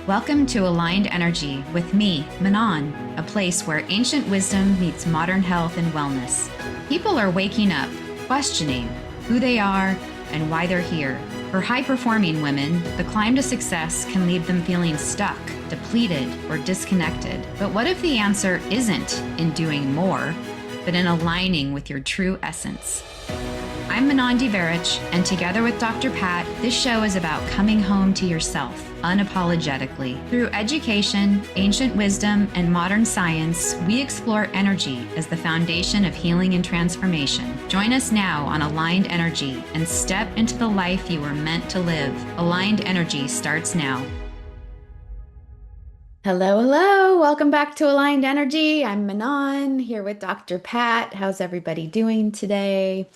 Welcome to Aligned Energy with me, Manon, a place where ancient wisdom meets modern health and wellness. People are waking up, questioning who they are and why they're here. For high performing women, the climb to success can leave them feeling stuck, depleted, or disconnected. But what if the answer isn't in doing more, but in aligning with your true essence? I'm Manon Diverich, and together with Dr. Pat, this show is about coming home to yourself unapologetically. Through education, ancient wisdom, and modern science, we explore energy as the foundation of healing and transformation. Join us now on Aligned Energy and step into the life you were meant to live. Aligned Energy starts now. Hello, hello. Welcome back to Aligned Energy. I'm Manon here with Dr. Pat. How's everybody doing today?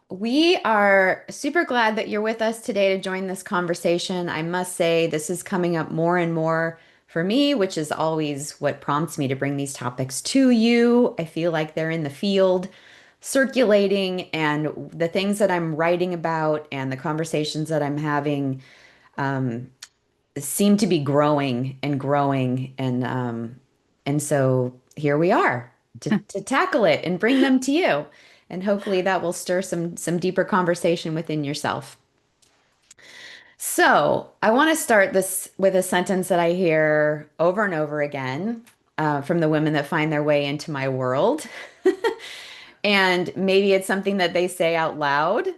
We are super glad that you're with us today to join this conversation. I must say, this is coming up more and more for me, which is always what prompts me to bring these topics to you. I feel like they're in the field circulating, and the things that I'm writing about and the conversations that I'm having seem to be growing and growing. And so here we are to tackle it and bring them to you. And hopefully that will stir some deeper conversation within yourself. So I want to start this with a sentence that I hear over and over again from the women that find their way into my world. And maybe it's something that they say out loud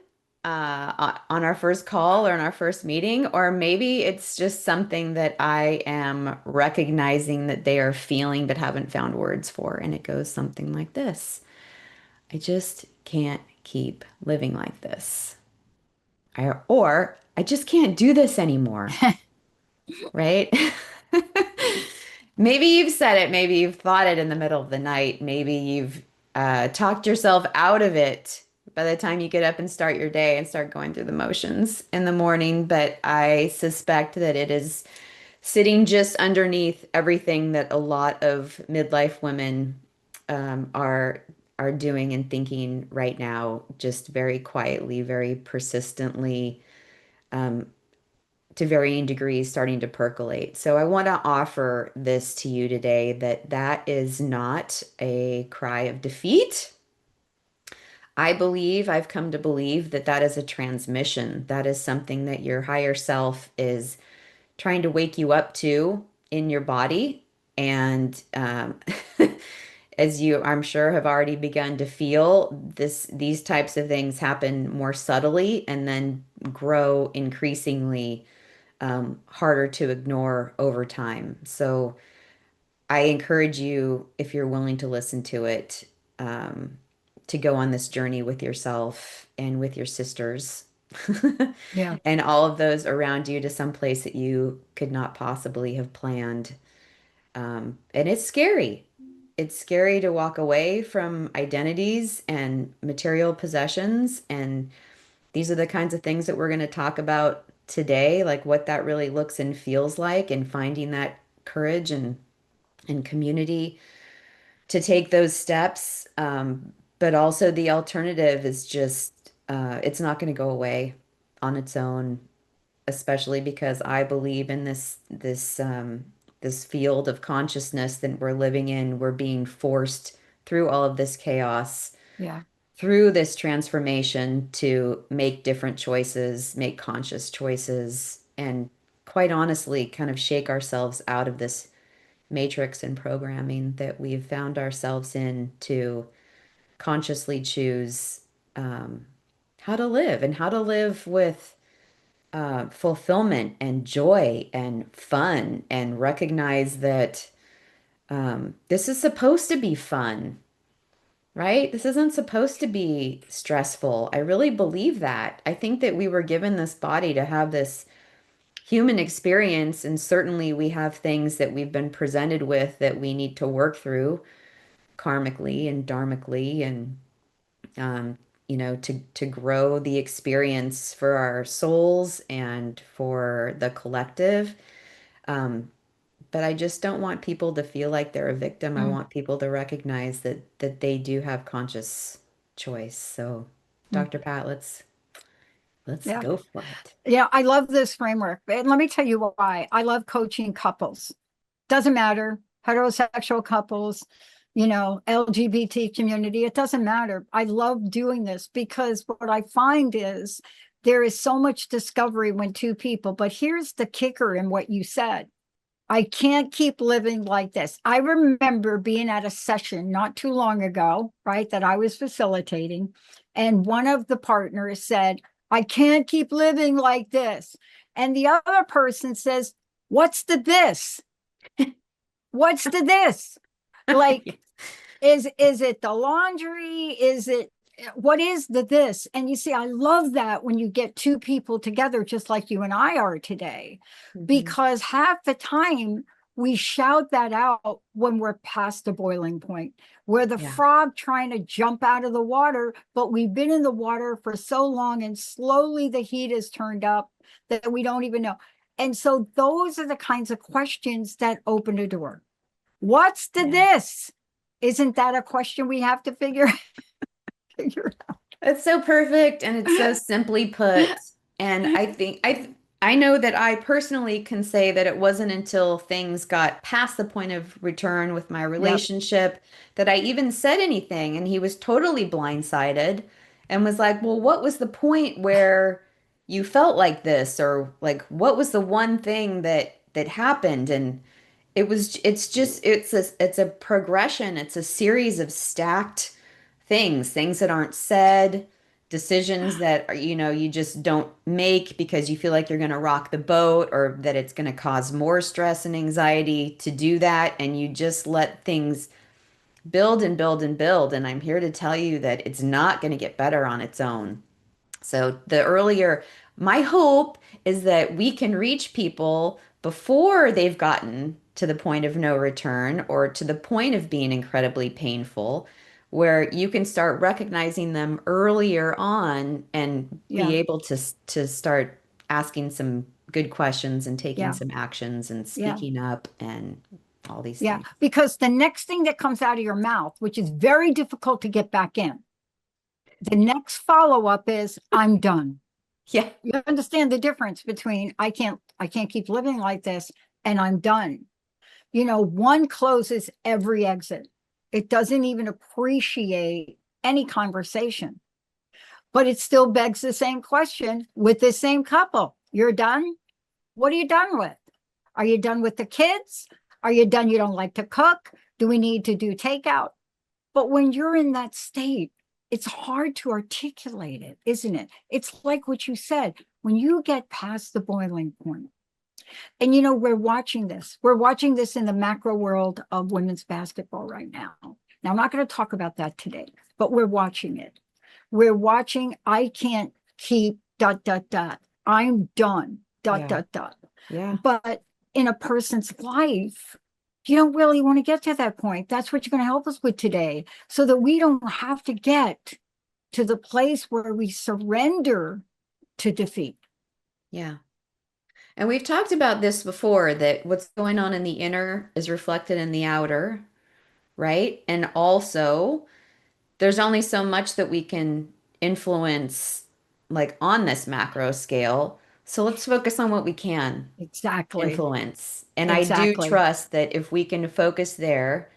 on our first call or in our first meeting, or maybe it's just something that I am recognizing that they are feeling but haven't found words for. And it goes something like this. I just can't keep living like this. Or I just can't do this anymore, right? Maybe you've said it, maybe you've thought it in the middle of the night, maybe you've talked yourself out of it by the time you get up and start your day and start going through the motions in the morning. But I suspect that it is sitting just underneath everything that a lot of midlife women are doing and thinking right now, just very quietly, very persistently, to varying degrees, starting to percolate. So I want to offer this to you today, that is not a cry of defeat. I've come to believe that that is a transmission. That is something that your higher self is trying to wake you up to in your body. And as you, I'm sure, have already begun to feel, these types of things happen more subtly and then grow increasingly harder to ignore over time. So I encourage you, if you're willing to listen to it, to go on this journey with yourself and with your sisters Yeah. and all of those around you to some place that you could not possibly have planned. And it's scary. It's scary to walk away from identities and material possessions. And these are the kinds of things that we're going to talk about today, like what that really looks and feels like, and finding that courage and community to take those steps. But also the alternative is just, it's not going to go away on its own, especially because I believe in this field of consciousness that we're living in. We're being forced through all of this chaos, Yeah. through this transformation, to make different choices, make conscious choices, and quite honestly, kind of shake ourselves out of this matrix and programming that we've found ourselves in, to consciously choose how to live and how to live with fulfillment and joy and fun, and recognize that this is supposed to be fun, right? This isn't supposed to be stressful. I really believe that. I think that we were given this body to have this human experience, and certainly we have things that we've been presented with that we need to work through karmically and dharmically, and um, to grow the experience for our souls and for the collective. Um, but I just don't want people to feel like they're a victim. I Mm, want people to recognize that they do have conscious choice. So, mm. Dr. Pat, let's Let's Yeah. go for it. Yeah. I love this framework. And let me tell you why. I love coaching couples. Doesn't matter, heterosexual couples, LGBT community, it doesn't matter. I love doing this because what I find is there is so much discovery when two people, but here's the kicker in what you said. I can't keep living like this. I remember being at a session not too long ago, right, that I was facilitating, and one of the partners said, I can't keep living like this. And the other person says, what's the this? What's the this? Like, is it the laundry? Is it what is the this? And you see, I love that when you get two people together, just like you and I are today, Mhm. because half the time we shout that out when we're past the boiling point. We're the Yeah. frog trying to jump out of the water, but we've been in the water for so long and slowly the heat is turned up that we don't even know. And so those are the kinds of questions that open a door. What's the Yeah. this? Isn't that a question we have to figure It's so perfect and it's so out? simply put. And I know that I personally can say that it wasn't until things got past the point of return with my Yep. relationship that I even said anything, and he was totally blindsided and was like, "Well, what was the point where you felt like this, or like what was the one thing that happened?" And it's a progression. It's a series of stacked things that aren't said, decisions that are, you just don't make because you feel like you're going to rock the boat or that it's going to cause more stress and anxiety to do that. And you just let things build and build and build. And I'm here to tell you that it's not going to get better on its own. So my hope is that we can reach people before they've gotten to the point of no return or to the point of being incredibly painful, where you can start recognizing them earlier on and be Yeah. able to start asking some good questions and taking Yeah. some actions and Yeah. speaking up and all these Yeah. things. Because the next thing that comes out of your mouth, which is very difficult to get back in, the next follow up is, I'm done. Yeah. You understand the difference between I can't keep living like this and I'm done. One closes every exit. It doesn't even appreciate any conversation. But it still begs the same question with the same couple. You're done? What are you done with? Are you done with the kids? Are you done? You don't like to cook? Do we need to do takeout? But when you're in that state, it's hard to articulate it, isn't it? It's like what you said, when you get past the boiling point, and we're watching this in the macro world of women's basketball right now. Now, I'm not going to talk about that today, but we're watching it. We're watching, I can't keep dot, dot, dot. I'm done, dot, Yeah. dot, dot. Yeah. But in a person's life, you don't really want to get to that point. That's what you're going to help us with today so that we don't have to get to the place where we surrender to defeat. Yeah. And we've talked about this before that what's going on in the inner is reflected in the outer, right? And also, there's only so much that we can influence, like on this macro scale. So let's focus on what we can Exactly. influence. And I do Exactly. trust that if we can focus there,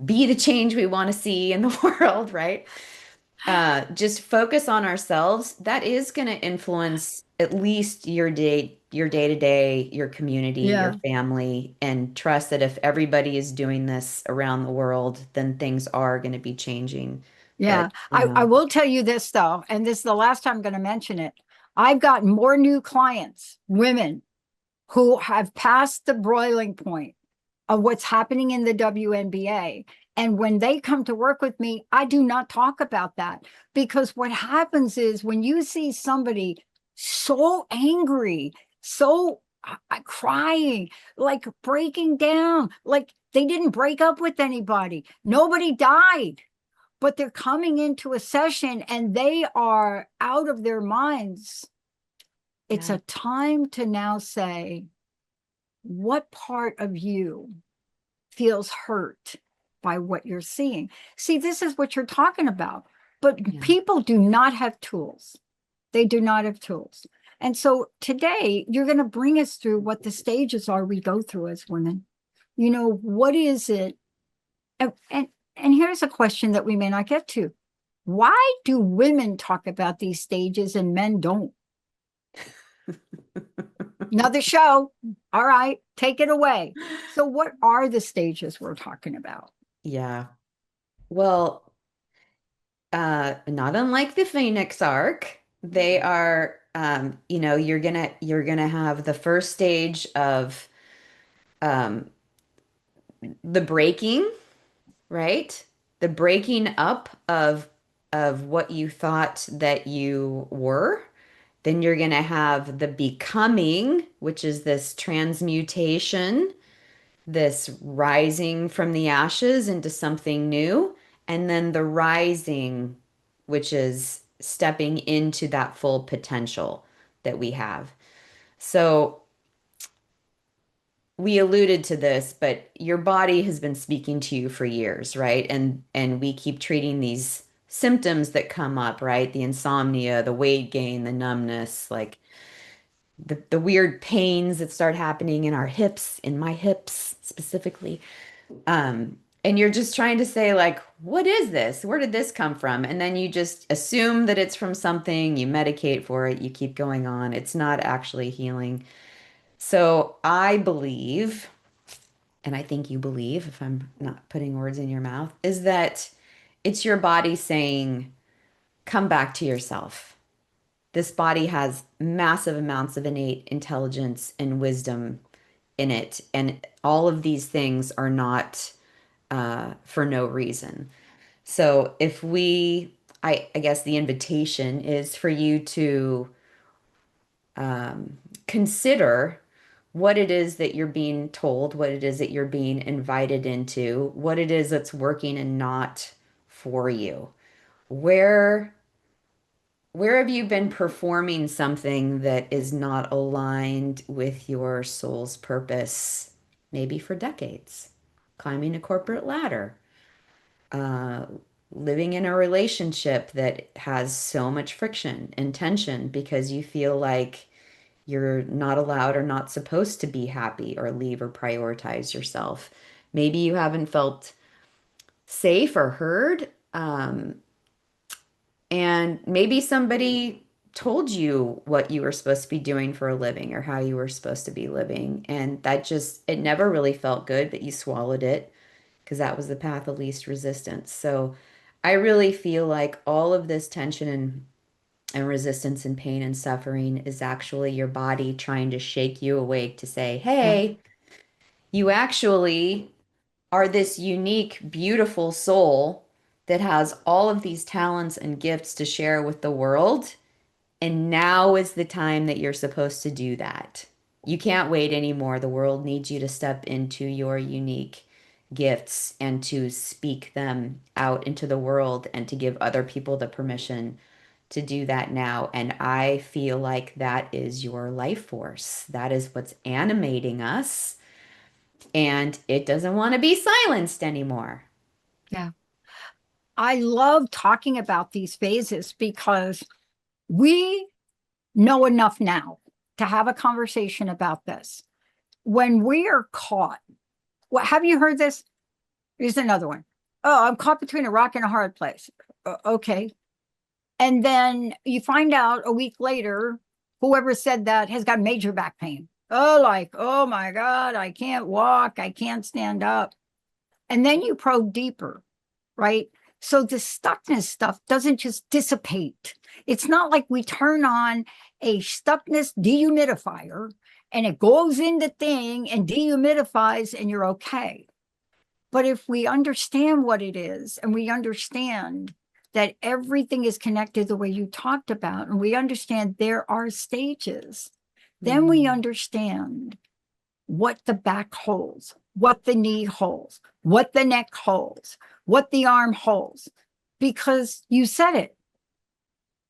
be the change we want to see in the world, right? Just focus on ourselves. That is going to influence at least your day to day, your community, your Yeah. family, and trust that if everybody is doing this around the world, then things are going to be changing. But, Yeah. I will tell you this though, and this is the last time I'm going to mention it. I've gotten more new clients, women who have passed the boiling point of what's happening in the WNBA. And when they come to work with me, I do not talk about that because what happens is when you see somebody so angry, so crying, like breaking down, like they didn't break up with anybody, nobody died, but they're coming into a session and they are out of their minds. It's yeah, a time to now say, what part of you feels hurt by what you're seeing? See, this is what you're talking about. But yeah, people do not have tools. They do not have tools. And so today you're going to bring us through what the stages are we go through as women. What is it? And here's a question that we may not get to. Why do women talk about these stages and men don't? Another show. All right, take it away. So what are the stages we're talking about? Yeah. Well, not unlike the Phoenix Arc, they are, you're gonna have the first stage of um, the breaking, right? The breaking up of what you thought that you were. Then you're gonna have the becoming, which is this transmutation, this rising from the ashes into something new, and then the rising, which is stepping into that full potential that we have. So we alluded to this, but your body has been speaking to you for years, right? And we keep treating these symptoms that come up, right? The insomnia, the weight gain, the numbness, like the weird pains that start happening in our hips, in my hips specifically. And you're just trying to say, like, what is this? Where did this come from? And then you just assume that it's from something, you medicate for it, you keep going on. It's not actually healing. So I believe, and I think you believe, if I'm not putting words in your mouth, is that it's your body saying, come back to yourself. This body has massive amounts of innate intelligence and wisdom in it. And all of these things are not for no reason. So if I guess the invitation is for you to consider what it is that you're being told, what it is that you're being invited into, what it is that's working and not for you. Where where have you been performing something that is not aligned with your soul's purpose, maybe for decades? Climbing a corporate ladder, uh, living in a relationship that has so much friction and tension because you feel like you're not allowed or not supposed to be happy or leave or prioritize yourself. Maybe you haven't felt safe or heard. And maybe somebody told you what you were supposed to be doing for a living or how you were supposed to be living. And that just, it never really felt good, but you swallowed it because that was the path of least resistance. So I really feel like all of this tension and resistance and pain and suffering is actually your body trying to shake you awake to say, Yeah. hey, you actually are this unique, beautiful soul that has all of these talents and gifts to share with the world. And now is the time that you're supposed to do that. You can't wait anymore. The world needs you to step into your unique gifts and to speak them out into the world and to give other people the permission to do that now. And I feel like that is your life force. That is what's animating us. And it doesn't want to be silenced anymore. Yeah. I love talking about these phases because we know enough now to have a conversation about this. When we are caught, have you heard this? Here's another one. Oh, I'm caught between a rock and a hard place. Okay. And then you find out a week later, whoever said that has got major back pain. Oh, like, oh my God, I can't walk, I can't stand up. And then you probe deeper, right? So the stuckness stuff doesn't just dissipate. It's not like we turn on a stuckness dehumidifier and it goes in the thing and dehumidifies and you're okay. But if we understand what it is and we understand that everything is connected the way you talked about, and we understand there are stages, then we Mhm. understand what the back holds, what the knee holds, what the neck holds, what the arm holds. Because you said it,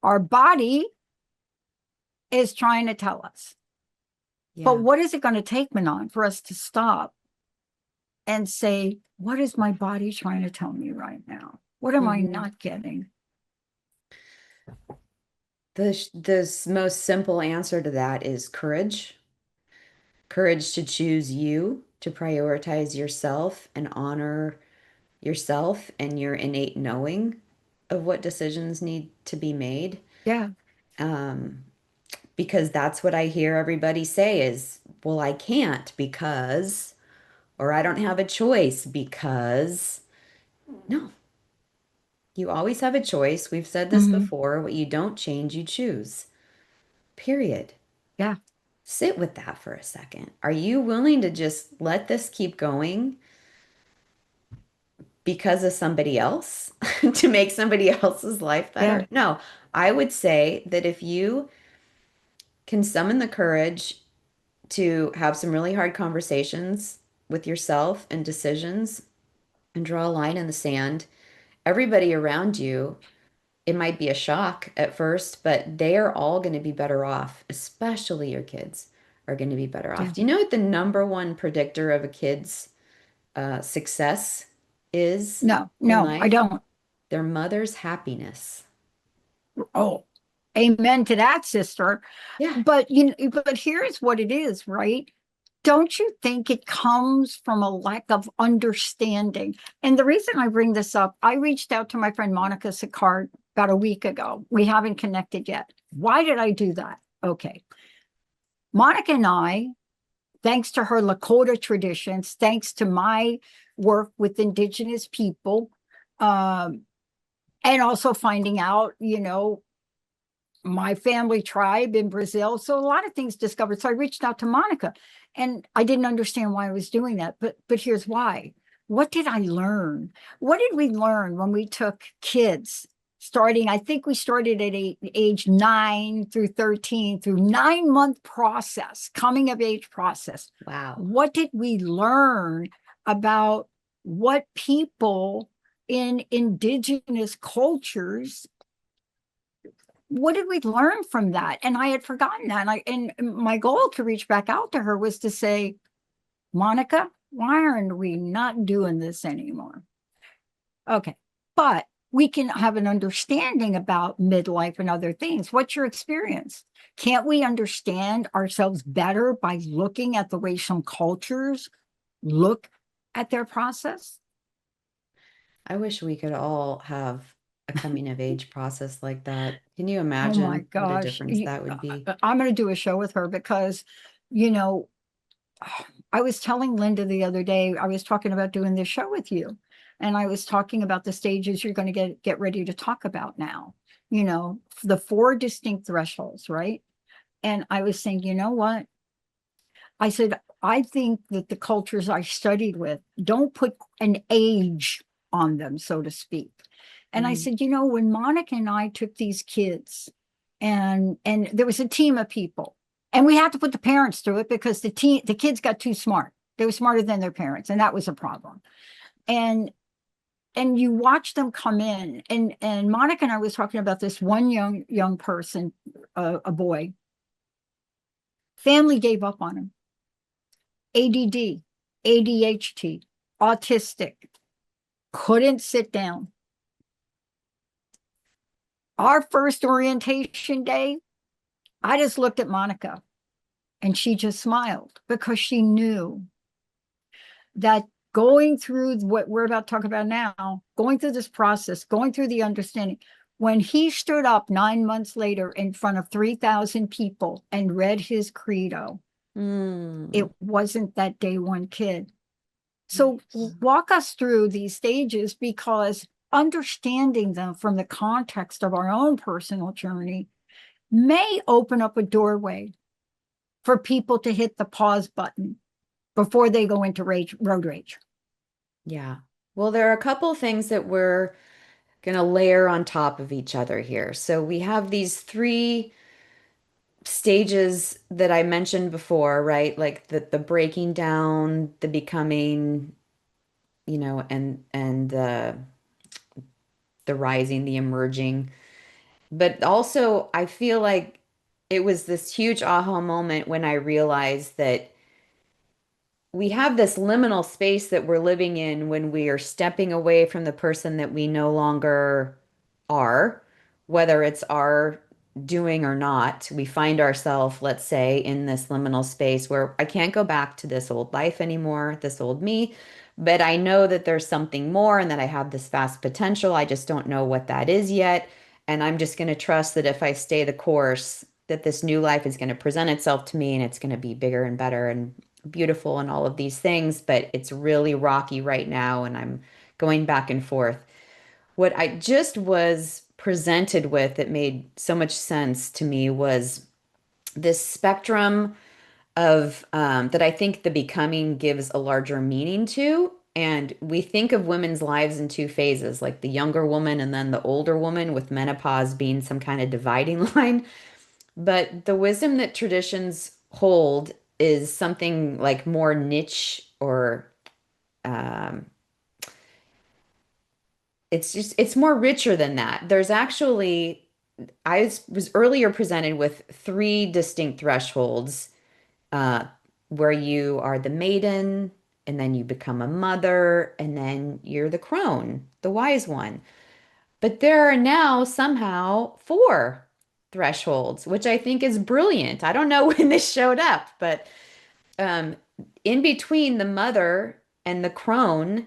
our body is trying to tell us. But Yeah. what is it going to take, Manon, for us to stop and say, what is my body trying to tell me right now? What am I Mhm. not getting? The most simple answer to that is courage. Courage to choose you, to prioritize yourself and honor yourself and your innate knowing of what decisions need to be made. Yeah, Um, because that's what I hear everybody say is, well, I can't because, or I don't have a choice because. No, you always have a choice. We've said this hmm, before. What you don't change, you choose. Period. yeah, Sit with that for a second. Are you willing to just let this keep going because of somebody else to make somebody else's life yeah, better? No, I would say that if you can summon the courage to have some really hard conversations with yourself and decisions and draw a line in the sand, everybody around you, it might be a shock at first, but they are all going to be better off, especially your kids are going to be better off. yeah. Do you know what the number one predictor of a kid's success is No, in no, I life? don't. Their mother's happiness. Oh, amen to that, sister. Yeah. But but here's what it is, right? Don't you think it comes from a lack of understanding? And the reason I bring this up, I reached out to my friend Monica Sicard about a week ago. We haven't connected yet. Why did I do that? Okay. Monica and I, thanks to her Lakota traditions, thanks to my work with Indigenous people, um, and also finding out, my family tribe in Brazil. So a lot of things discovered. So I reached out to Monica and I didn't understand why I was doing that. But here's why. What did I learn? What did we learn when we took kids starting? I think we started at age 9 through 13 through 9 month process, coming of age process. Wow. What did we learn about what people in indigenous cultures, what did we learn from that? And I had forgotten that. And my goal to reach back out to her was to say, Monica, why aren't we not doing this anymore? Okay. But we can have an understanding about midlife and other things. What's your experience? Can't we understand ourselves better by looking at the way some cultures look at their process? I wish we could all have a coming of age process like that. Can you Oh my imagine what a gosh. difference that would be? I'm going to do a show with her because, you know, I was telling Linda the other day, I was talking about doing this show with you. And I was talking about the stages you're going to get ready to talk about now, the four distinct thresholds, right? And I was saying, you know what? I said, I think that the cultures I studied with don't put an age on them, so to speak. And I Mm, said, when Monica and I took these kids and there was a team of people, and we had to put the parents through it because the kids got too smart. They were smarter than their parents, and that was a problem. And and you watch them come in, and Monica and I was talking about this one young person, a boy. Family gave up on him. ADD, ADHD, autistic, couldn't sit down. Our first orientation day, I just looked at Monica and she just smiled because she knew that going through what we're about to talk about now, going through this process, going through the understanding, when he stood up 9 months later in front of 3,000 people and read his credo, it mm, wasn't that day one kid. So walk us through these stages because understanding them from the context of our own personal journey may open up a doorway for people to hit the pause button before they go into road rage. yeah. Well, there are a couple things that we're going to layer on top of each other here. So we have these three stages that I mentioned before, right? Like the breaking down, the becoming, and the rising, the emerging. But also, I feel like it was this huge aha moment when I realized that we have this liminal space that we're living in when we are stepping away from the person that we no longer are, whether it's our doing or not, we find ourselves, let's say, in this liminal space where I can't go back to this old life anymore, this old me, but I know that there's something more and that I have this vast potential. I just don't know what that is yet. And I'm just going to trust that if I stay the course, that this new life is going to present itself to me and it's going to be bigger and better and beautiful and all of these things. But it's really rocky right now, and I'm going back and forth. What I just was presented with that made so much sense to me was this spectrum of that I think the becoming gives a larger meaning to. And we think of women's lives in two phases, like the younger woman and then the older woman, with menopause being some kind of dividing line. But the wisdom that traditions hold is something like more niche, or um, it's more richer than that. There's actually, was earlier presented with three distinct thresholds, uh, where you are the maiden, and then you become a mother, and then you're the crone, the wise one. But there are now somehow four thresholds, which I think is brilliant. I don't know when this showed up, but um, in between the mother and the crone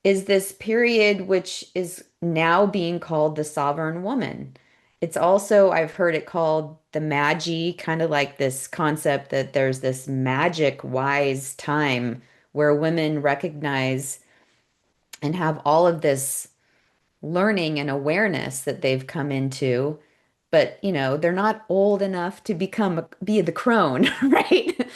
is this period which is now being called the sovereign woman. It's also, I've heard it called the magi, kind of like this concept that there's this magic wise time where women recognize and have all of this learning and awareness that they've come into, but they're not old enough to be the crone, right?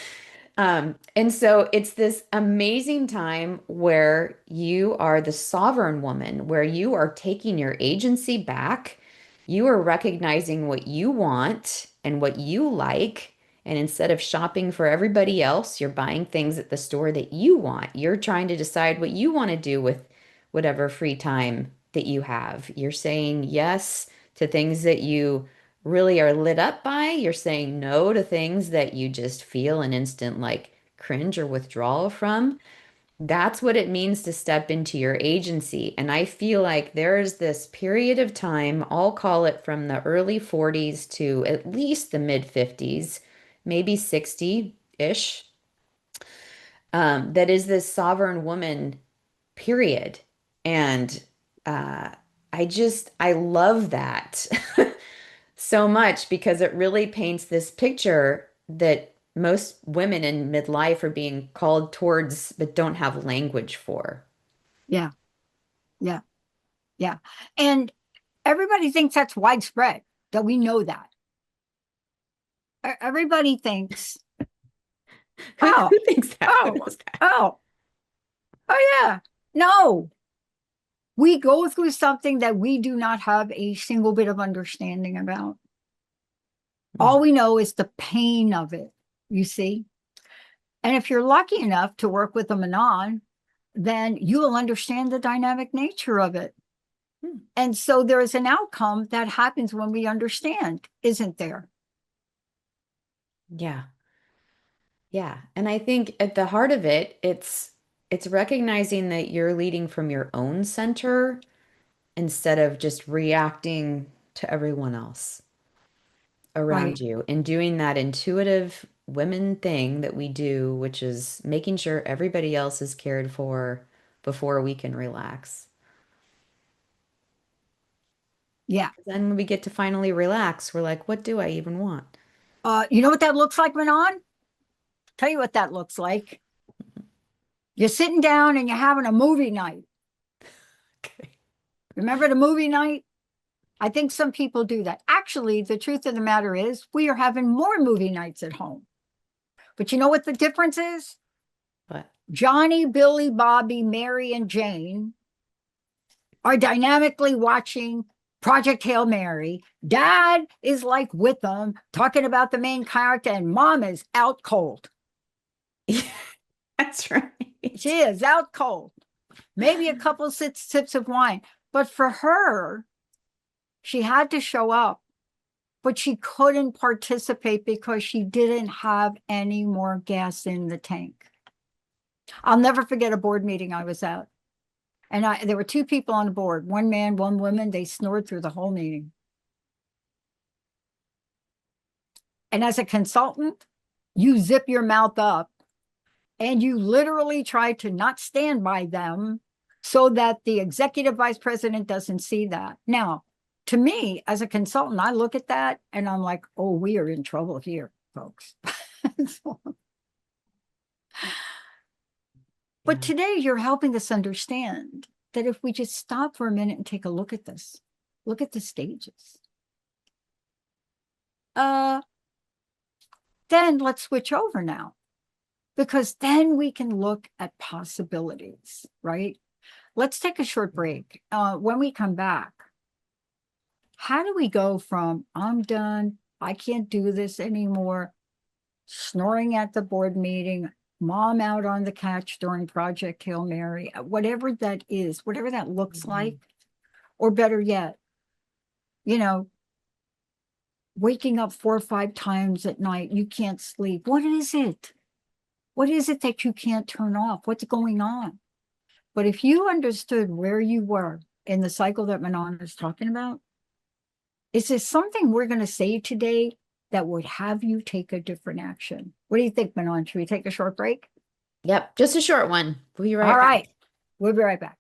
And so it's this amazing time where you are the sovereign woman, where you are taking your agency back. You are recognizing what you want and what you like. And instead of shopping for everybody else, you're buying things at the store that you want. You're trying to decide what you want to do with whatever free time that you have. You're saying yes to things that you really are lit up by. You're saying no to things that you just feel an instant like cringe or withdrawal from. That's what it means to step into your agency. And I feel like there's this period of time, I'll call it from the early 40s to at least the mid 50s, maybe 60-ish, that is this sovereign woman period. And uh, I love that so much because it really paints this picture that most women in midlife are being called towards but don't have language for. Yeah, yeah, yeah. And everybody thinks that's widespread, that we know that. Everybody thinks, Who, oh, who thinks that? Who oh, knows that? oh, oh, yeah. No, we go through something that we do not have a single bit of understanding about. All Mm. we know is the pain of it, you see? And if you're lucky enough to work with a Manon, then you will understand the dynamic nature of it. Mm. And so there is an outcome that happens when we understand, isn't there? Yeah. Yeah. And I think at the heart of it, it's recognizing that you're leading from your own center instead of just reacting to everyone else around Right. you, and doing that intuitive women thing that we do, which is making sure everybody else is cared for before we can relax. Yeah. Then when we get to finally relax, we're like, what do I even want? You know what that looks like, Manon? Tell you what that looks like. You're sitting down and you're having a movie night. Okay. Remember the movie night? I think some people do that. Actually, the truth of the matter is, we are having more movie nights at home. But you know what the difference is? But Johnny, Billy, Bobby, Mary, and Jane are dynamically watching Project Hail Mary. Dad is like with them, talking about the main character, and mom is out cold. that's right. She is out cold. Maybe a couple sips of wine. But for her, she had to show up, but she couldn't participate because she didn't have any more gas in the tank. I'll never forget a board meeting I was at. And there were two people on the board, one man, one woman. They snored through the whole meeting. And as a consultant, you zip your mouth up and you literally try to not stand by them so that the executive vice president doesn't see that. Now, to me, as a consultant, I look at that and I'm like, oh, we are in trouble here, folks. But Yeah. today you're helping us understand that if we just stop for a minute and take a look at this, look at the stages. Then let's switch over now, because then we can look at possibilities, right? Let's take a short break. When we come back, how do we go from I'm done, I can't do this anymore, snoring at the board meeting, mom out on the couch during Project Hail Mary, whatever that is, whatever that looks like, or better yet, you know, waking up 4 or 5 times at night, you can't sleep. What is it? What is it that you can't turn off? What's going on? But if you understood where you were in the cycle that Manon is talking about, is there something we're going to say today that would have you take a different action? What do you think, Manon? Should we take a short break? Yep, just a short one. We'll be All right back. right. We'll be right back.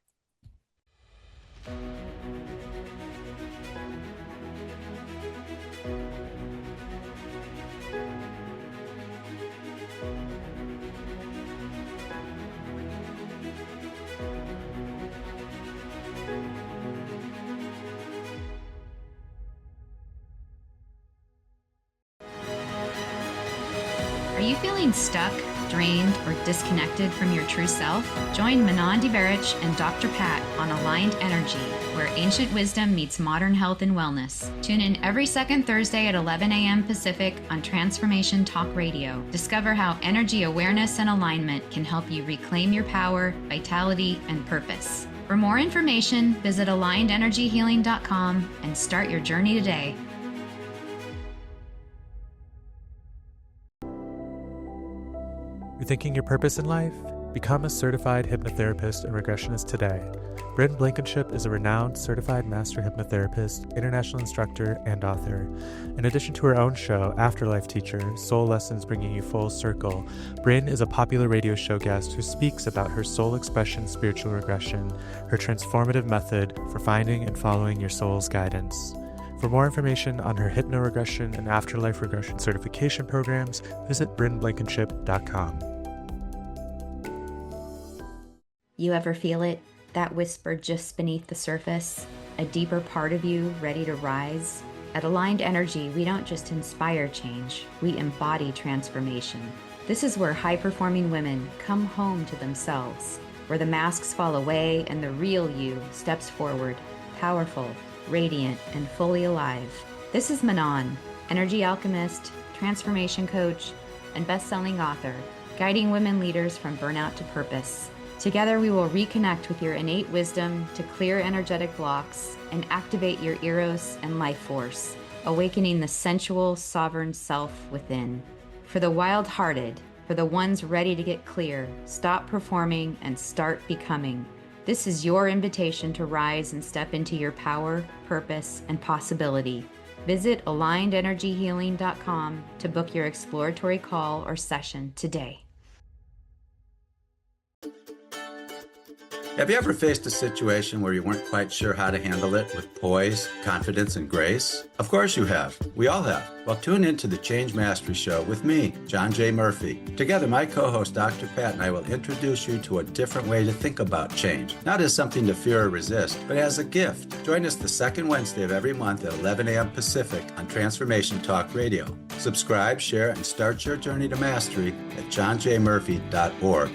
Are you feeling stuck, drained, or disconnected from your true self? Join Manon DeBerich and Dr. Pat on Aligned Energy, where ancient wisdom meets modern health and wellness. Tune in every second Thursday at 11 a.m. Pacific on Transformation Talk Radio. Discover how energy awareness and alignment can help you reclaim your power, vitality, and purpose. For more information, visit AlignedEnergyHealing.com and start your journey today. Rethinking your purpose in life? Become a certified hypnotherapist and regressionist today. Bryn Blankenship is a renowned certified master hypnotherapist, international instructor, and author. In addition to her own show, Afterlife Teacher, Soul Lessons Bringing You Full Circle, Bryn is a popular radio show guest who speaks about her soul expression spiritual regression, her transformative method for finding and following your soul's guidance. For more information on her hypnoregression and afterlife regression certification programs, visit brynblankenship.com. You ever feel it? That whisper just beneath the surface? A deeper part of you ready to rise? At Aligned Energy, we don't just inspire change, we embody transformation. This is where high-performing women come home to themselves, where the masks fall away and the real you steps forward, powerful, radiant, and fully alive. This is Manon, energy alchemist, transformation coach, and best-selling author, guiding women leaders from burnout to purpose. Together, we will reconnect with your innate wisdom to clear energetic blocks and activate your eros and life force, awakening the sensual, sovereign self within. For the wild-hearted, for the ones ready to get clear, stop performing and start becoming. This is your invitation to rise and step into your power, purpose, and possibility. Visit AlignedEnergyHealing.com to book your exploratory call or session today. Have you ever faced a situation where you weren't quite sure how to handle it with poise, confidence, and grace? Of course you have. We all have. Well, tune in to the Change Mastery Show with me, John J. Murphy. Together, my co-host, Dr. Pat, and I will introduce you to a different way to think about change. Not as something to fear or resist, but as a gift. Join us the second Wednesday of every month at 11 a.m. Pacific on Transformation Talk Radio. Subscribe, share, and start your journey to mastery at johnjmurphy.org.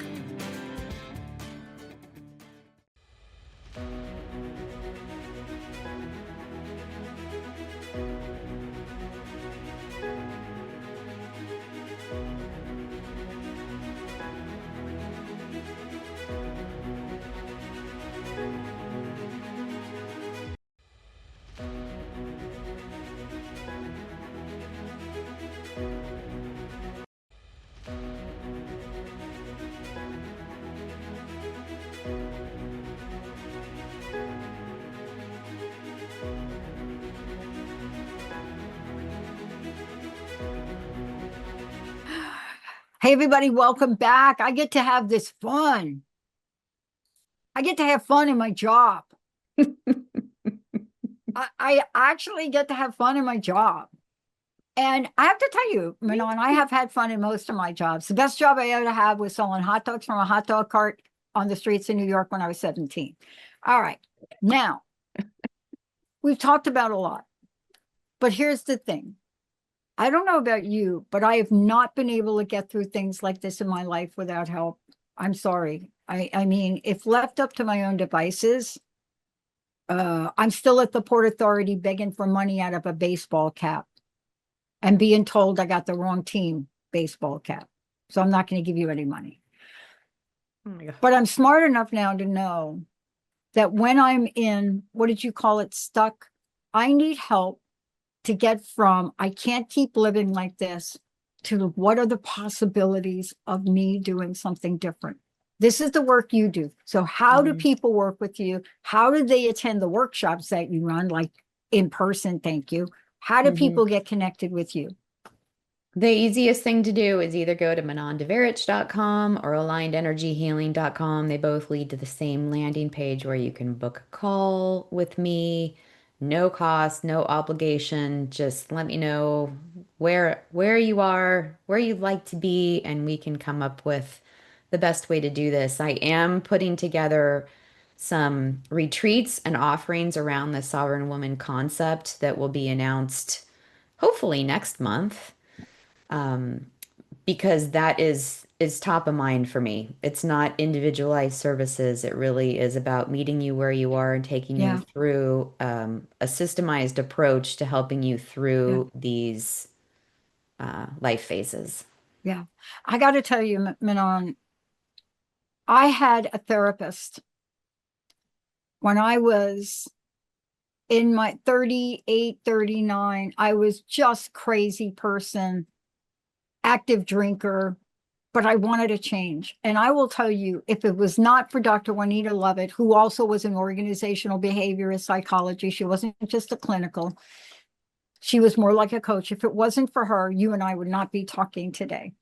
Hey, everybody, welcome back. I get to have this fun. I get to have fun in my job. I actually get to have fun in my job. And I have to tell you, Manon, I have had fun in most of my jobs. The best job I ever had was selling hot dogs from a hot dog cart on the streets in New York when I was 17. All right. Now, we've talked about a lot, but here's the thing. I don't know about you, but I have not been able to get through things like this in my life without help. I'm sorry. I mean, if left up to my own devices, I'm still at the Port Authority begging for money out of a baseball cap and being told I got the wrong team baseball cap. So I'm not going to give you any money. Oh my God. But I'm smart enough now to know that when I'm in, what did you call it, stuck, I need help to get from, I can't keep living like this, to what are the possibilities of me doing something different. This is the work you do. So how do people work with you? How do they attend the workshops that you run, like in person? Thank you. How do people get connected with you? The easiest thing to do is either go to manondiverich.com or alignedenergyhealing.com. They both lead to the same landing page where you can book a call with me. No cost, no obligation. Just let me know where you are, where you'd like to be, and we can come up with the best way to do this. I am putting together some retreats and offerings around the sovereign woman concept that will be announced hopefully next month, because that is top of mind for me. It's not individualized services. It really is about meeting you where you are and taking you Yeah, through a systemized approach to helping you yeah, through these life phases. yeah. I got to tell you, Manon, I had a therapist when I was in my 38, 39. I was just crazy person, active drinker, but I wanted to change. And I will tell you, if it was not for Dr. Juanita Lovett, who also was an organizational behaviorist psychology, she wasn't just a clinical, she was more like a coach. If it wasn't for her, you and I would not be talking today.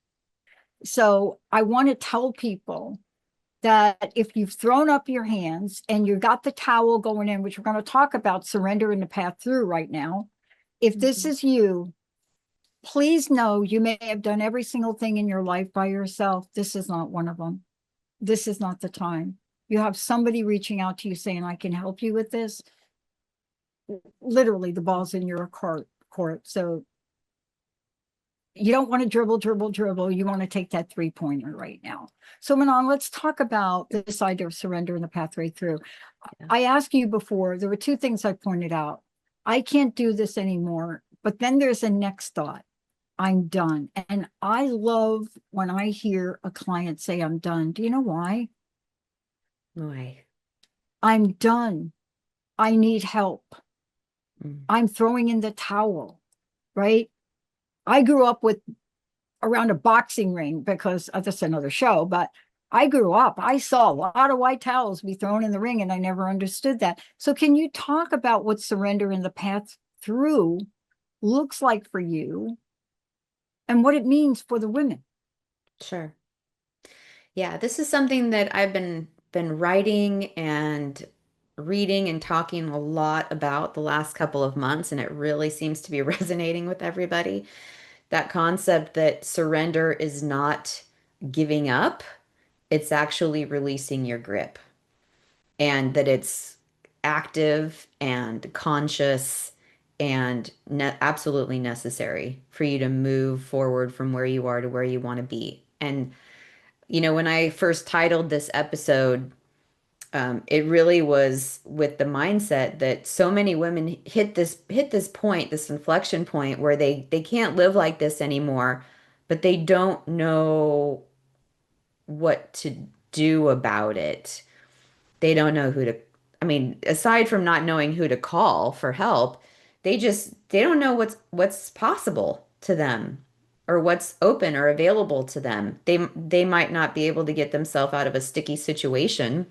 So I want to tell people that if you've thrown up your hands and you got the towel going in, which we're going to talk about surrender and the path through right now, if this Mhm. is you, please know you may have done every single thing in your life by yourself. This is not one of them. This is not the time. You have somebody reaching out to you saying, I can help you with this. Literally, the ball's in your court. So you don't want to dribble, dribble, dribble. You want to take that 3-pointer right now. So, Manon, let's talk about this idea of surrender and the pathway through. Yeah. I asked you before, there were two things I pointed out. I can't do this anymore. But then there's a next thought. I'm done. And I love when I hear a client say, I'm done. Do you know why? Boy. I'm done. I need help. Mm. I'm throwing in the towel, right? I grew up with around a boxing ring because that's another show, but I grew up, I saw a lot of white towels be thrown in the ring and I never understood that. So can you talk about what surrender and the path through looks like for you and what it means for the women? Sure. Yeah, this is something that I've been writing and reading and talking a lot about the last couple of months, and it really seems to be resonating with everybody. That concept that surrender is not giving up, it's actually releasing your grip, and that it's active and conscious and absolutely necessary for you to move forward from where you are to where you want to be. And when I first titled this episode, it really was with the mindset that so many women hit this point, this inflection point where they can't live like this anymore, but they don't know what to do about it. They don't know who to, I mean, aside from not knowing who to call for help, they don't know what's possible to them or what's open or available to them. They might not be able to get themselves out of a sticky situation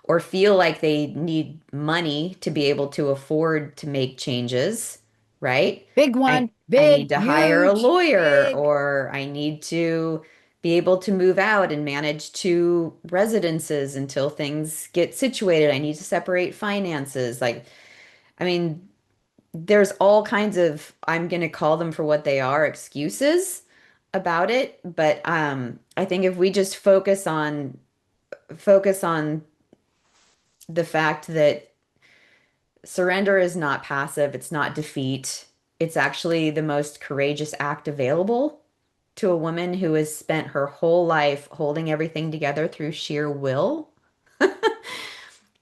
or feel like they need money to be able to afford to make changes, right? Big I one. I need Big, to hire a huge, lawyer, big. or I need to be able to move out and manage two residences until things get situated. I need to separate finances. Like, I mean, there's all kinds of, I'm going to call them for what they are, excuses about it. But I think if we just focus on the fact that surrender is not passive, it's not defeat. It's actually the most courageous act available to a woman who has spent her whole life holding everything together through sheer will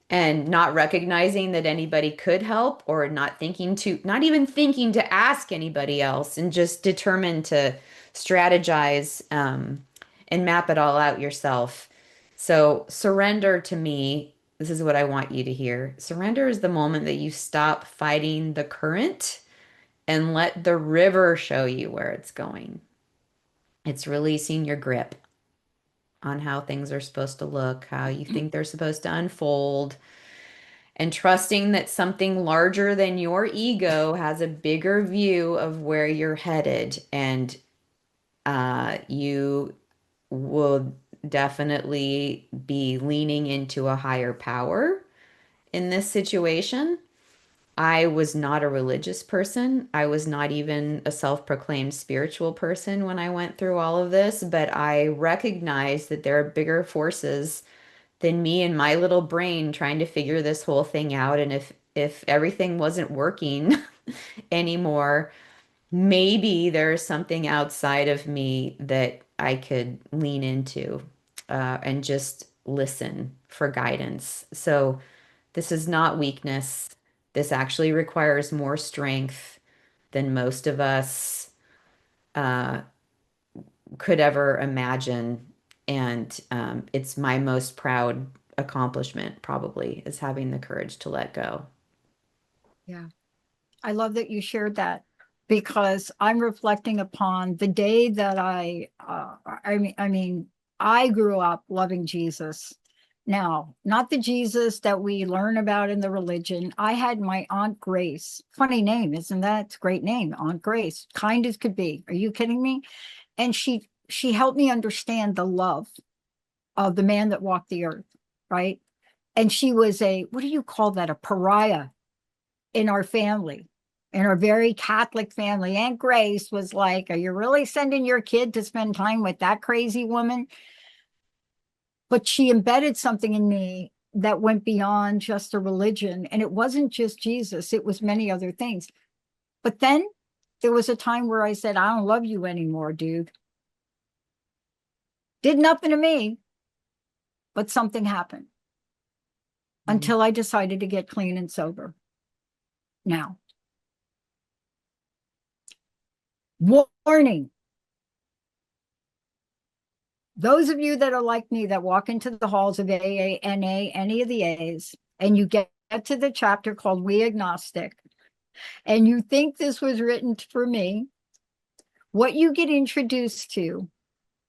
and not recognizing that anybody could help, or not even thinking to ask anybody else, and just determined to strategize and map it all out yourself. So, surrender to me, this is what I want you to hear. Surrender is the moment that you stop fighting the current and let the river show you where it's going. It's releasing your grip on how things are supposed to look, how you think they're supposed to unfold, and trusting that something larger than your ego has a bigger view of where you're headed. And you will definitely be leaning into a higher power in this situation. I was not a religious person. I was not even a self-proclaimed spiritual person when I went through all of this, but I recognized that there are bigger forces than me and my little brain trying to figure this whole thing out. And if everything wasn't working anymore, maybe there's something outside of me that I could lean into and just listen for guidance. So this is not weakness. This actually requires more strength than most of us uh, could ever imagine. And it's my most proud accomplishment, probably, is having the courage to let go. Yeah. I love that you shared that because I'm reflecting upon the day that I grew up loving Jesus. Now, not the Jesus that we learn about in the religion. I had my Aunt Grace. Funny name, isn't that? It's a great name, Aunt Grace. Kind as could be. Are you kidding me? And she helped me understand the love of the man that walked the earth, right? And she was a, what do you call that? A pariah in our family, in our very Catholic family. Aunt Grace was like, are you really sending your kid to spend time with that crazy woman? But she embedded something in me that went beyond just a religion. And it wasn't just Jesus, it was many other things. But then there was a time where I said, I don't love you anymore, dude. Did nothing to me, but something happened Mhm. until I decided to get clean and sober. Now, warning. Those of you that are like me that walk into the halls of AA, NA, any of the A's, and you get to the chapter called We Agnostic, and you think this was written for me, what you get introduced to,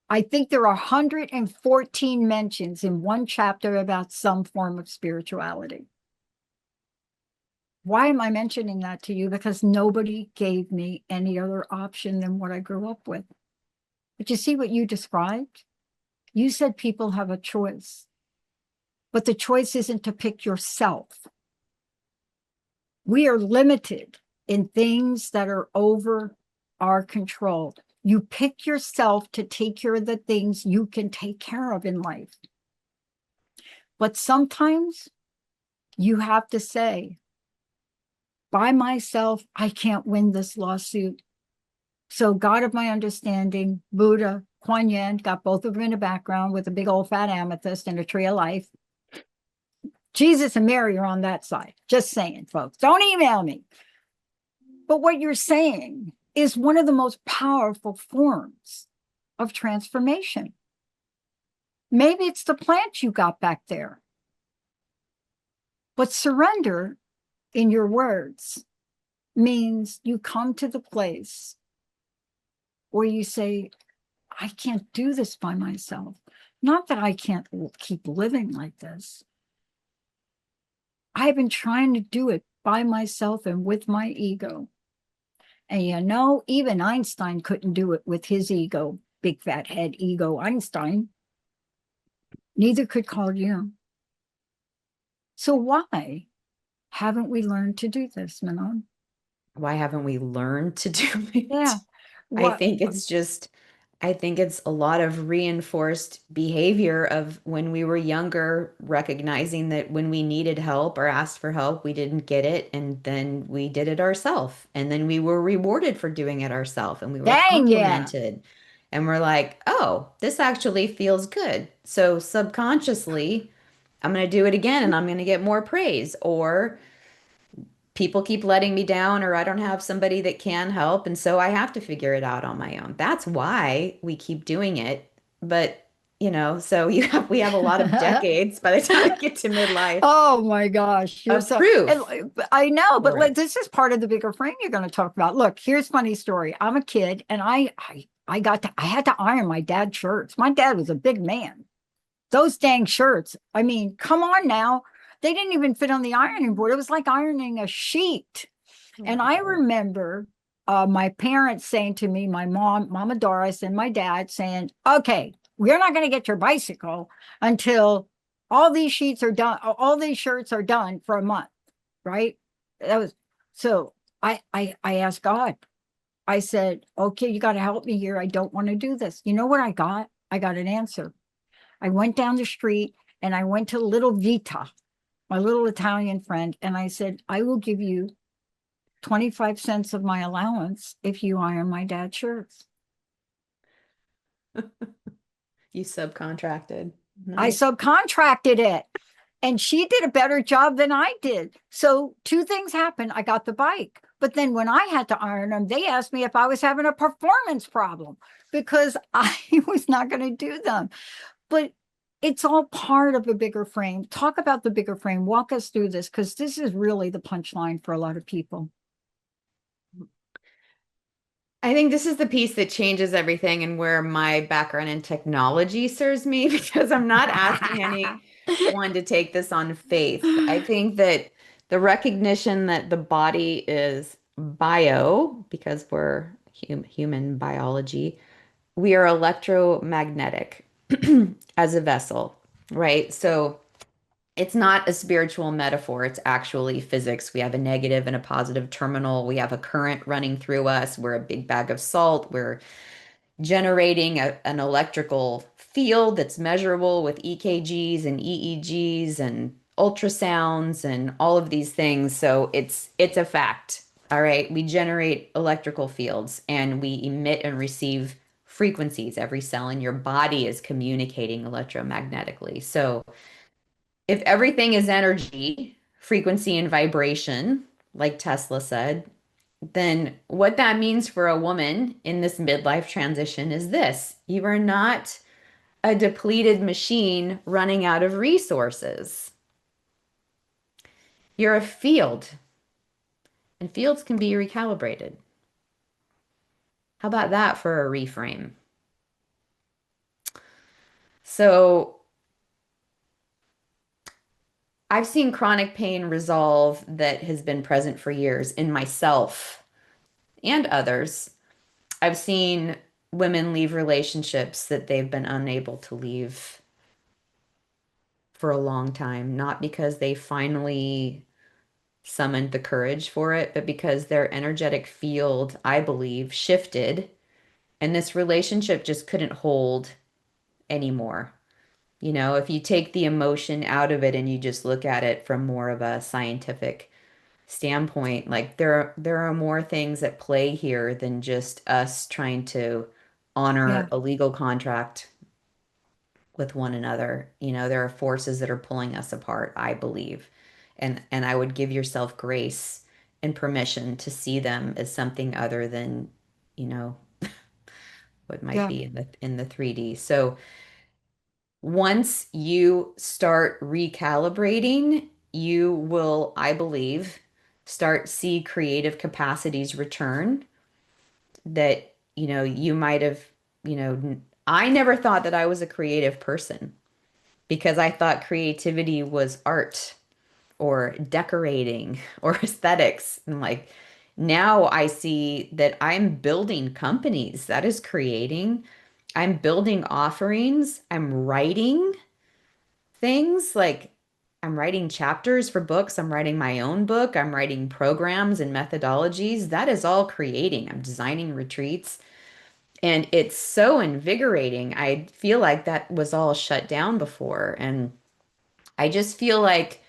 I think there are 114 mentions in one chapter about some form of spirituality. Why am I mentioning that to you? Because nobody gave me any other option than what I grew up with. But you see what you described? You said people have a choice, but the choice isn't to pick yourself. We are limited in things that are over our control. You pick yourself to take care of the things you can take care of in life. But sometimes you have to say, by myself, I can't win this lawsuit. So God of my understanding, Buddha, Kuan Yin, got both of them in the background with a big old fat amethyst and a tree of life. Jesus and Mary are on that side. Just saying, folks. Don't email me. But what you're saying is one of the most powerful forms of transformation. Maybe it's the plant you got back there. But surrender, in your words, means you come to the place where you say, I can't do this by myself. Not that I can't keep living like this. I've been trying to do it by myself and with my ego. And even Einstein couldn't do it with his ego, big fat head ego Einstein. Neither could Carl Jung. So why haven't we learned to do this, Manon? Why haven't we learned to do it? Yeah. I What? think it's just, I think it's a lot of reinforced behavior of when we were younger, recognizing that when we needed help or asked for help, we didn't get it. And then we did it ourselves. And then we were rewarded for doing it ourselves and we were Dang, yeah. complimented. And we're like, oh, this actually feels good. So subconsciously, I'm going to do it again and I'm going to get more praise. Or people keep letting me down or I don't have somebody that can help and so I have to figure it out on my own. That's why we keep doing it. But, so we have a lot of decades by the time we get to midlife Oh my gosh, you're of so. proof I know, but for it. this is part of the bigger frame you're going to talk about. Look, here's a funny story. I'm a kid, and I had to iron my dad's shirts. My dad was a big man. Those dang shirts. I mean, come on now. They didn't even fit on the ironing board. It was like ironing a sheet. Oh And my I God. remember my parents saying to me, my mom, Mama Doris, and my dad saying, okay, we're not going to get your bicycle until all these sheets are done, all these shirts are done for a month, right? That was so I asked God. I said, okay, you got to help me here. I don't want to do this. You know what I got? I got an answer. I went down the street and I went to little Vita, my little Italian friend, and I said, I will give you 25 cents of my allowance if you iron my dad's shirts. You subcontracted. I Nice. subcontracted it and she did a better job than I did. So two things happened. I got the bike, but then when I had to iron them, they asked me if I was having a performance problem because I was not going to do them. But it's all part of a bigger frame. Talk about the bigger frame. Walk us through this because this is really the punchline for a lot of people. I think this is the piece that changes everything and where my background in technology serves me because I'm not asking anyone to take this on faith. I think that the recognition that the body is bio, because we're human biology, we are electromagnetic as a vessel, right? So it's not a spiritual metaphor. It's actually physics. We have a negative and a positive terminal. We have a current running through us. We're a big bag of salt. We're generating an electrical field that's measurable with EKGs and EEGs and ultrasounds and all of these things. So it's a fact. All right. We generate electrical fields and we emit and receive frequencies. Every cell in your body is communicating electromagnetically. So if everything is energy, frequency, and vibration, like Tesla said, then what that means for a woman in this midlife transition is this: you are not a depleted machine running out of resources. You're a field, and fields can be recalibrated. How about that for a reframe? So, I've seen chronic pain resolve that has been present for years in myself and others. I've seen women leave relationships that they've been unable to leave for a long time, not because they finally summoned the courage for it, but because their energetic field, I believe, shifted and this relationship just couldn't hold anymore. If you take the emotion out of it and you just look at it from more of a scientific standpoint, like there are more things at play here than just us trying to honor Yeah, a legal contract with one another. There are forces that are pulling us apart, I believe. And I would give yourself grace and permission to see them as something other than, you know, what might yeah, be in the 3D. So once you start recalibrating, you will, I believe, start see creative capacities return that, you might have, I never thought that I was a creative person because I thought creativity was art or decorating or aesthetics. And like, now I see that I'm building companies. That is creating. I'm building offerings. I'm writing things like I'm writing chapters for books. I'm writing my own book. I'm writing programs and methodologies. That is all creating. I'm designing retreats. And it's so invigorating. I feel like that was all shut down before. And I just feel like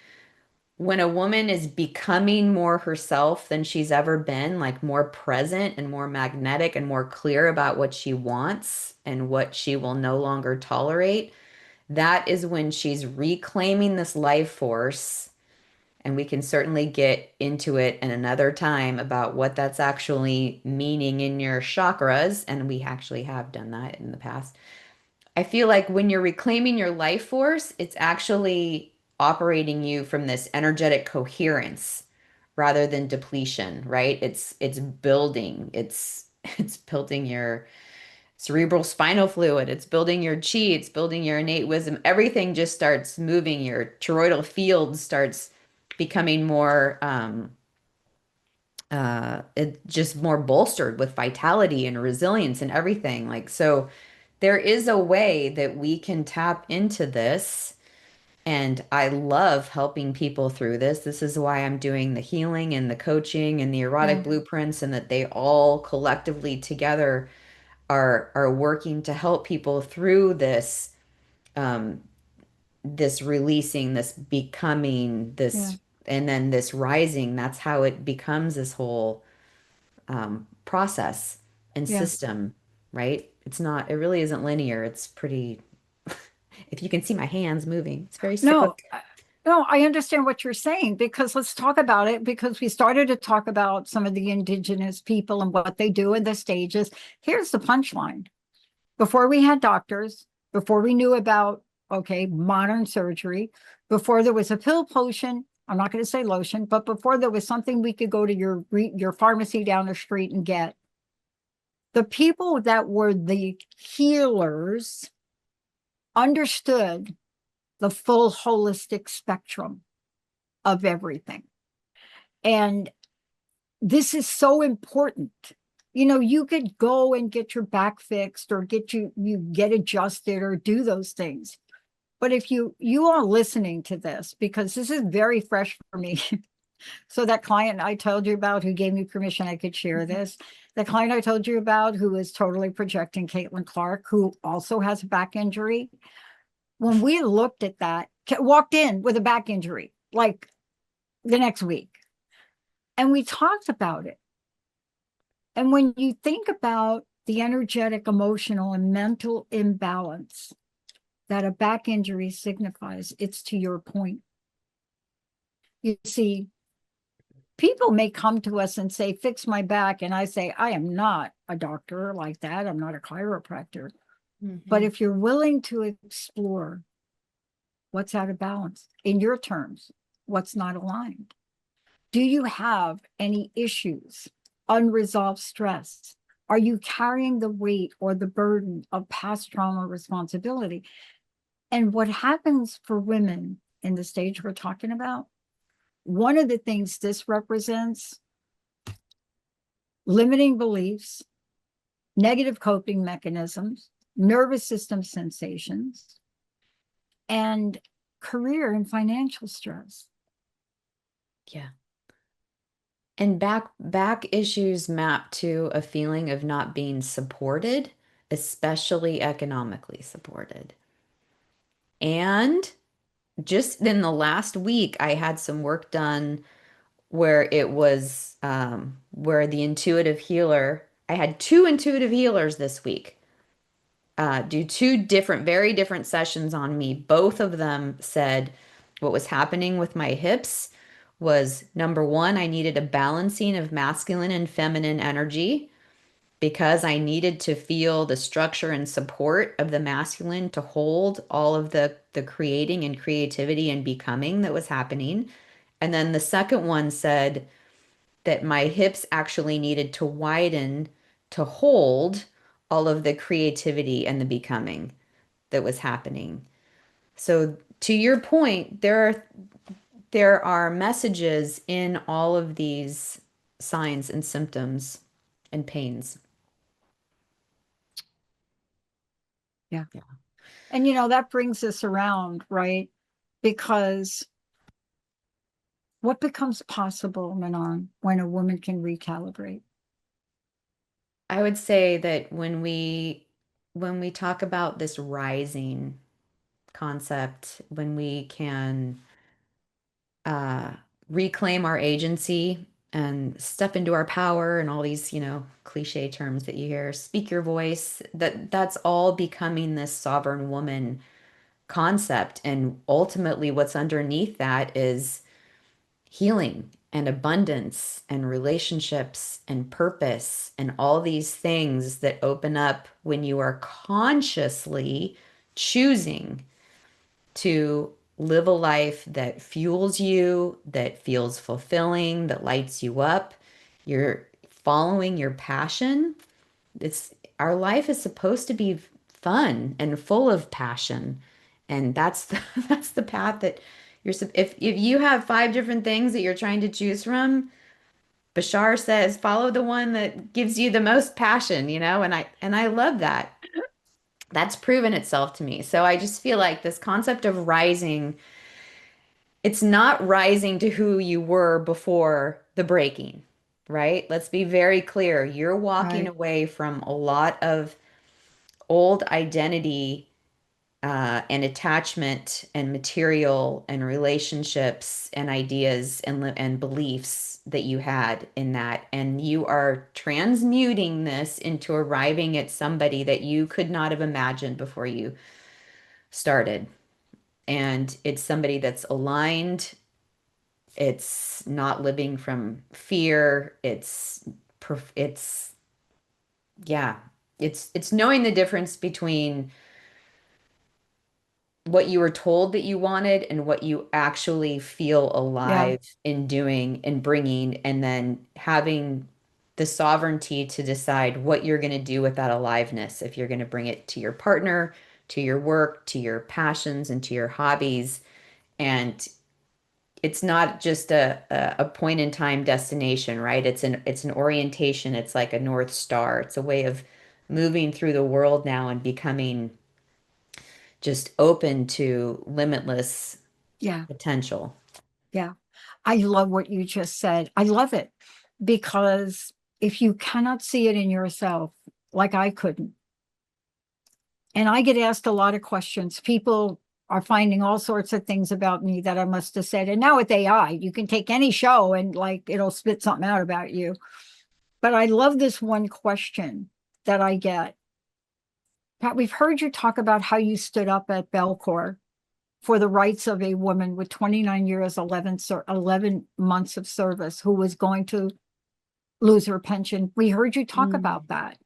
when a woman is becoming more herself than she's ever been, like more present and more magnetic and more clear about what she wants and what she will no longer tolerate, that is when she's reclaiming this life force. And we can certainly get into it in another time about what that's actually meaning in your chakras. And we actually have done that in the past. I feel like when you're reclaiming your life force, it's actually operating you from this energetic coherence rather than depletion, right? It's building. It's building your cerebral spinal fluid. It's building your chi. It's building your innate wisdom. Everything just starts moving. Your toroidal field starts becoming more it just more bolstered with vitality and resilience and everything. Like so there is a way that we can tap into this. And I love helping people through this. This is why I'm doing the healing and the coaching and the erotic Yeah, blueprints, and that they all collectively together are working to help people through this this releasing, this becoming, yeah, this and then this rising. That's how it becomes this whole process and yeah. system, right? It's not, it really isn't linear. It's pretty, if you can see my hands moving, it's very No, cyclic. no, I understand what you're saying because let's talk about it because we started to talk about some of the indigenous people and what they do in the stages. Here's the punchline. Before we had doctors, before we knew about, okay, modern surgery, before there was a pill potion, I'm not going to say lotion, but before there was something we could go to your pharmacy down the street and get, the people that were the healers understood the full holistic spectrum of everything. And this is so important. You know, you could go and get your back fixed or you get adjusted or do those things. But if you are listening to this, because this is very fresh for me. So that client I told you about who gave me permission I could share Mhm. this, the client I told you about who is totally projecting, Caitlin Clark, who also has a back injury. When we looked at that, walked in with a back injury like the next week, and we talked about it. And when you think about the energetic, emotional, and mental imbalance that a back injury signifies, it's to your point. You see, people may come to us and say, fix my back. And I say, I am not a doctor like that. I'm not a chiropractor. But Mhm. if you're willing to explore what's out of balance in your terms, what's not aligned, do you have any issues, unresolved stress? Are you carrying the weight or the burden of past trauma responsibility? And what happens for women in the stage we're talking about, one of the things this represents limiting beliefs, negative coping mechanisms, nervous system sensations, and career and financial stress. Yeah. And back issues map to a feeling of not being supported, especially economically supported. And just in the last week, I had some work done where it was where the intuitive healer, I had two intuitive healers this week do two different, very different sessions on me. Both of them said what was happening with my hips was number one, I needed a balancing of masculine and feminine energy because I needed to feel the structure and support of the masculine to hold all of the creating and creativity and becoming that was happening. And then the second one said that my hips actually needed to widen to hold all of the creativity and the becoming that was happening. So to your point, there are messages in all of these signs and symptoms and pains. Yeah. Yeah. And that brings us around, right? Because what becomes possible, Manon, when a woman can recalibrate? I would say that when we talk about this rising concept, when we can uh, reclaim our agency and step into our power and all these, cliche terms that you hear, speak your voice, that's all becoming this sovereign woman concept. And ultimately, what's underneath that is healing and abundance and relationships and purpose and all these things that open up when you are consciously choosing to live a life that fuels you, that feels fulfilling, that lights you up. You're following your passion. It's our life is supposed to be fun and full of passion. And that's the path that if you have five different things that you're trying to choose from, Bashar says follow the one that gives you the most passion, and I love that. That's proven itself to me. So I just feel like this concept of rising, it's not rising to who you were before the breaking, right? Let's be very clear. You're walking Right. away from a lot of old identity and attachment and material and relationships and ideas and beliefs that you had in that. And you are transmuting this into arriving at somebody that you could not have imagined before you started. And it's somebody that's aligned. It's not living from fear. It's yeah. It's knowing the difference between what you were told that you wanted and what you actually feel Yeah. alive in doing and bringing, and then having the sovereignty to decide what you're going to do with that aliveness. If you're going to bring it to your partner, to your work, to your passions, and to your hobbies. And it's not just a point in time destination, right? It's an orientation. It's like a North Star. It's a way of moving through the world now and becoming just open to limitless Yeah. potential. Yeah. I love what you just said. I love it because if you cannot see it in yourself, like I couldn't, and I get asked a lot of questions, people are finding all sorts of things about me that I must have said. And now with AI, you can take any show and like it'll spit something out about you. But I love this one question that I get. Pat, we've heard you talk about how you stood up at Belcourt for the rights of a woman with 29 years, 11 months of service who was going to lose her pension. We heard you talk Mm. about that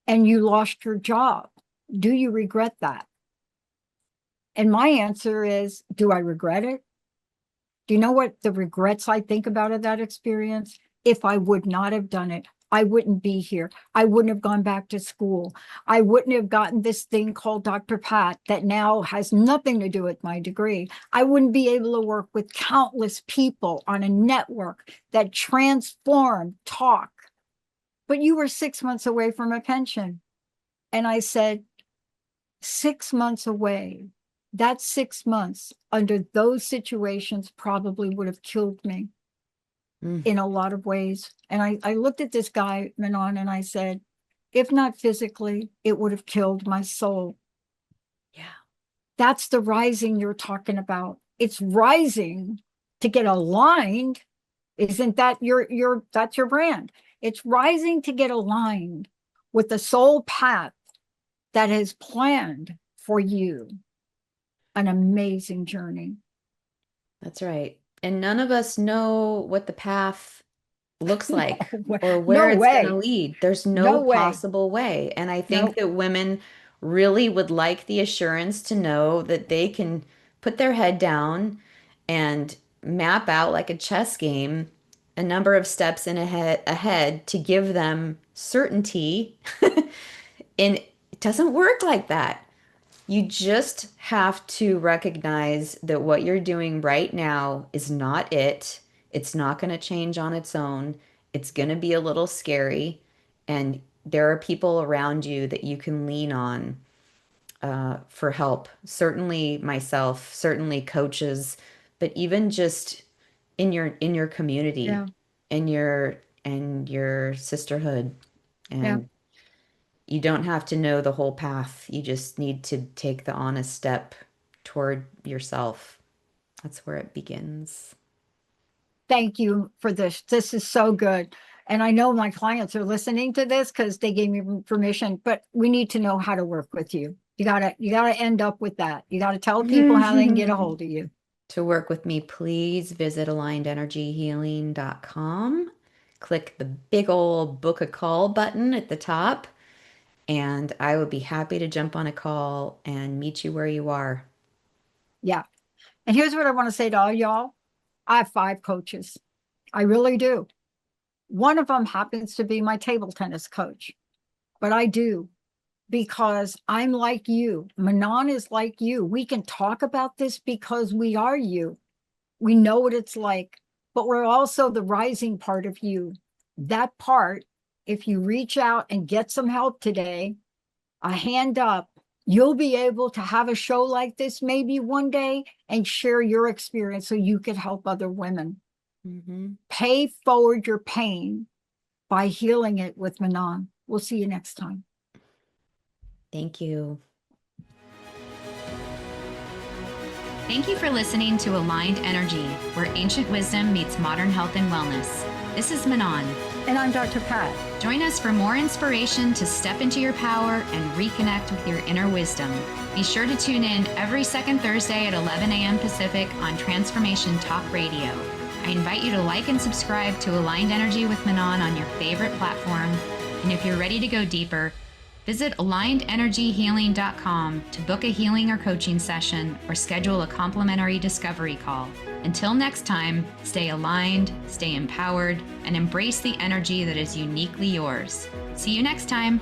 and you lost your job. Do you regret that? And my answer is, do I regret it? Do you know what the regrets I think about of that experience? If I would not have done it, I wouldn't be here. I wouldn't have gone back to school. I wouldn't have gotten this thing called Dr. Pat that now has nothing to do with my degree. I wouldn't be able to work with countless people on a network that transformed talk. But you were 6 months away from a pension. And I said, 6 months away. That 6 months under those situations probably would have killed me Mm. in a lot of ways. And I looked at this guy, Manon, and I said, if not physically, it would have killed my soul. Yeah. That's the rising you're talking about. It's rising to get aligned. Isn't that that's your brand? It's rising to get aligned with the soul path that is planned for you. An amazing journey. That's right. And none of us know what the path looks No like way. or where No it's going to way. lead. There's no No way. possible way. And I think No. that women really would like the assurance to know that they can put their head down and map out like a chess game a number of steps in ahead to give them certainty. And it doesn't work like that. You just have to recognize that what you're doing right now is not it. It's not going to change on its own. It's going to be a little scary, and there are people around you that you can lean on for help. Certainly myself, certainly coaches, but even just in your community, Yeah, in your sisterhood, yeah. and you don't have to know the whole path. You just need to take the honest step toward yourself. That's where it begins. Thank you for this. This is so good. And I know my clients are listening to this because they gave me permission, but we need to know how to work with you. You gotta end up with that. You gotta tell people how they can get a hold of you. To work with me, please visit alignedenergyhealing.com. Click the big old book a call button at the top, and I would be happy to jump on a call and meet you where you are. Yeah. And here's what I want to say to all y'all. I have 5 coaches. I really do. One of them happens to be my table tennis coach, but I do because I'm like you. Manon is like you. We can talk about this because we are you. We know what it's like, but we're also the rising part of you. That part, if you reach out and get some help today, a hand up, you'll be able to have a show like this maybe one day and share your experience so you could help other women. Mm-hmm. Pay forward your pain by healing it with Manon. We'll see you next time. Thank you. Thank you for listening to Aligned Energy, where ancient wisdom meets modern health and wellness. This is Manon. And I'm Dr. Pat. Join us for more inspiration to step into your power and reconnect with your inner wisdom. Be sure to tune in every second Thursday at 11 a.m. Pacific on Transformation Talk Radio. I invite you to like and subscribe to Aligned Energy with Manon on your favorite platform. And if you're ready to go deeper, visit alignedenergyhealing.com to book a healing or coaching session or schedule a complimentary discovery call. Until next time, stay aligned, stay empowered, and embrace the energy that is uniquely yours. See you next time.